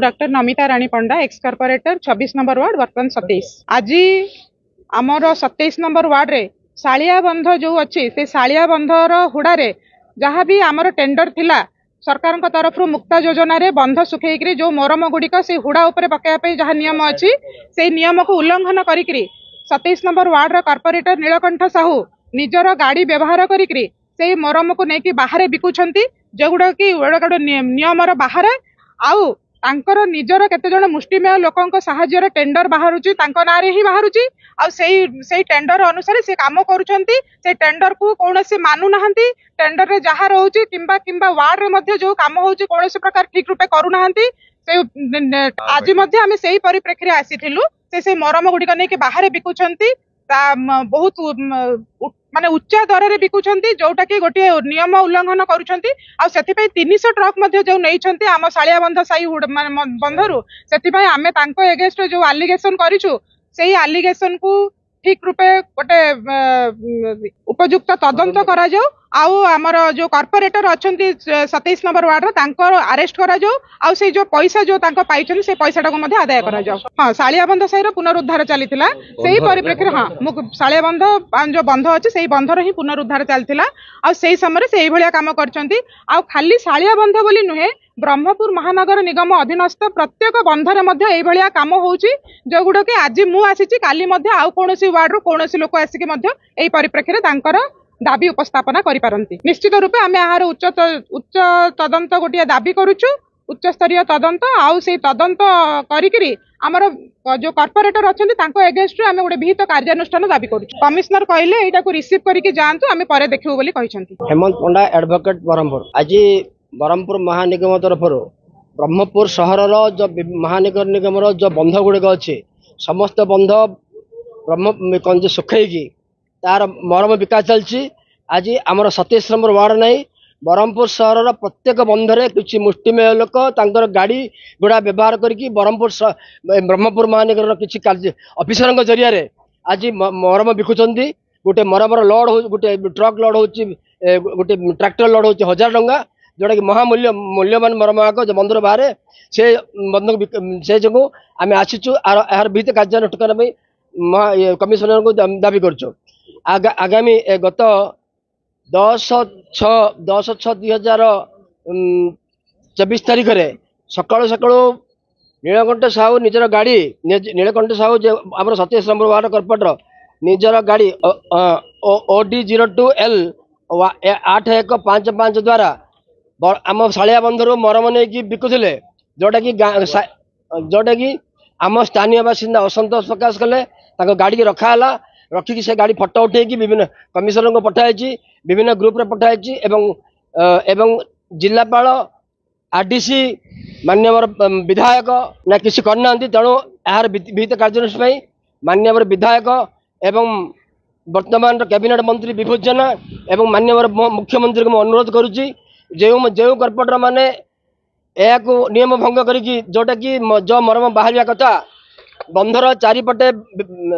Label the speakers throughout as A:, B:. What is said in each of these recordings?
A: Doctor Namita रानी पंडा x corporator 26 number ward वर्तमान 27 आज आमर 27 नंबर वार्ड रे सालिया बंध जो अच्छी से सालिया बंधर हुड़ारे जहाँ भी आमर टेंडर थिला सरकार तरफ मुक्ता योजना रे बंध सुखेकरी जो मोरम गुड़िक से हुड़ा उपर पकाइबा जहाँ नियम अच्छी से नियम को उल्लंघन करी 27 number ward corporator Neelkanth Sahu निजर गाड़ी व्यवहार करी से मोरम को लेकिन बाहर बिकुंट जो गुड़ा कि नियम बाहर आउ तांकर निजर केते जण मुष्टिमेय लोकंक सहाय्य टेंडर बाहरुची तांको नारे ही बाहरुची आ से टेंडर अनुसार से काम करूछंती से टेंडर को कोनोसी मानु नाहंती टेंडर रे जहा रहउची किंबा वार्ड रे मध्ये जो काम होउची कोनोसी प्रकार ठीक रूपे करू नाहंती से आज मध्ये आमे सेही परिप्रेक्षी रे आसीथिलु से मरम गुडी नै कि बाहर बिकुछंती बहुत माने उच्च दर रे बिकुछंती जोटा कि गोटे नियम उल्लंघन करूछंती आ सेति पई 300 ट्रक मध्ये जो नैछंती आम सालिया बंध साई बंधरु सेति पई आमे तांको एगेंस्ट जो एलिगेशन करिछु सेही एलिगेशन को ठीक रूपे गोटे उपयुक्त तदंत करा जाऊ आउ आमर जो कॉर्पोरेटर अच्छी 27 नंबर वार्ड तांकर अरेस्ट करा जाऊ आउ से जो पैसा जो तांको पाइछन से पैसाटा को मध्ये आदाय करा जाऊ। हाँ सालिया बंध साईर पुनरुद्धार चलीथिला सेही परिप्रेक्षी हाँ सालिया बंध जो बंध अच्छे से बंधर ही पुनरुद्धार चलथिला आ सेही समय से भलिया काम करछंती आ खाली सालिया बंध बोली नुहे ब्रह्मपुर महानगर निगम अधीनस्थ प्रत्येक बंधरे मध्य एई भलिया काम होउची जो गुडो के आज मु आसीची काली मध्य आउ कोनोसी वार्ड रो कोनोसी लोक आसीकी मध्य एई परिप्रेक्षी रे तांकर दाबी उपस्थापना करि पारंती। निश्चित रूपे आमे आहार उच्च तदंत गोटिया दाबी करूछु उच्च स्तरीय तदंत आउ से तदंत करिकरी हमर जो कॉर्पोरेटर अछंती तांको एगेंस्ट रे आमे गोटे विहित कार्यानुष्ठान दाबी करूछु। कमिश्नर कहले एटा को रिसीव करिके जांतु आमे परे देखिबो बोली कहिसंती।
B: हेमंत पंडा एडवोकेट ब्रह्मपुर आज ब्रह्मपुर महानिगम तरफ ब्रह्मपुर सहर जो महानगर निगम जो बंध गुड़िक अच्छे समस्त बंध ब्रह्म सुखई तार मरम विकास चलती आज आमर 27 नंबर वार्ड नहीं ब्रह्मपुर सहर प्रत्येक बंधरे किसी मुष्टिमेय लोक तांकर गाड़ी गुड़ा व्यवहार करके ब्रह्मपुर महानगर किसी कार्य ऑफिसर जरिया आज मरम बिकुंट गोटे मरमर लोड हो गोटे ट्रक लोड हो गोटे ट्रैक्टर लोड हो 1000 टंका जोटा कि महामूल्य मूल्यवान मरमाक जो बंधर बाहर से बंध से जो आम आसीचु यार विहित कार्यानुष्ठान कमिशनर को दाबी करूँ। आगामी गत 10/6/2024 तारीख में सकाळु सकाळु नीलकंठ साहू निजर गाड़ी नीलकंठ साहू जो आम 27 नंबर वार्ड कॉर्पोरेटर निजर गाड़ी OD02L 8155 द्वारा आम सालिया बंधर मरम नहीं बिकुले जोटा कि आम स्थानीय बासिंदा असंतोष प्रकाश कले गाड़ी की रखाला रखिकी से गाड़ी फटो उठे विभिन्न कमिशनर को पठाई विभिन्न ग्रुप रे पठाई एवं जिलापाल आरडीसी माननीय विधायक ना किसी करना तेणु यार विहित कार्यानुष्ठान माननीय विधायक एवं वर्तमान कैबिनेट मंत्री विभूत जेना एवं माननीय मुख्यमंत्री को अनुरोध करुच्ची जो कॉर्पोरेटर माने या नियम भंग करी जोटा कि जो मरम बाहर कथा बंधर चारिपटे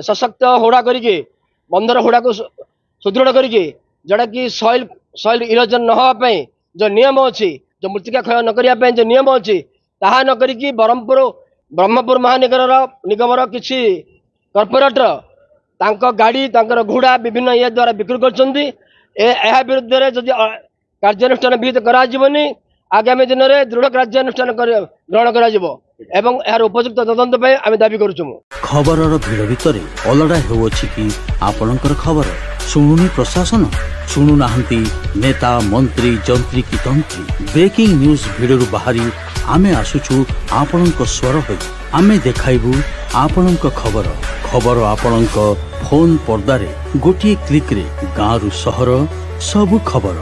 B: सशक्त हुड़ा करी बंधर हुड़ा को सुदृढ़ करी जोटा कि सॉइल इरोजन न होगापी जो नियम अच्छी जो मृत्तिका क्षय न करने जो नियम अच्छी ताहा न करी ब्रह्मपुर महानगर निगम किसी कॉर्पोरेटर तांको गाड़ी तांकर घोड़ा विभिन्न ये द्वारा बिक्री कर विरुद्ध जदि कार्यानुष्ठान विहित कराଯିबनी आगामी दिन में दृढ़ कार्यानुष्ठान ग्रहण करा यार उपयुक्त तदंत आम दाबी करूँ।
C: खबर भिड़ भितर अलड़ा होउछि कि आपणकर खबर शुणुनी प्रशासन शुणुना नेता मंत्री जंत्री की तंत्री ब्रेकिंग न्यूज भिड़ु बाहरी आमे आसुछु आपणक स्वर होई आमे देखाइबु आपणक खबर खबर आपणक फोन पर्दारे गोटे क्लिक रे गाँव रु सहर सबु खबर।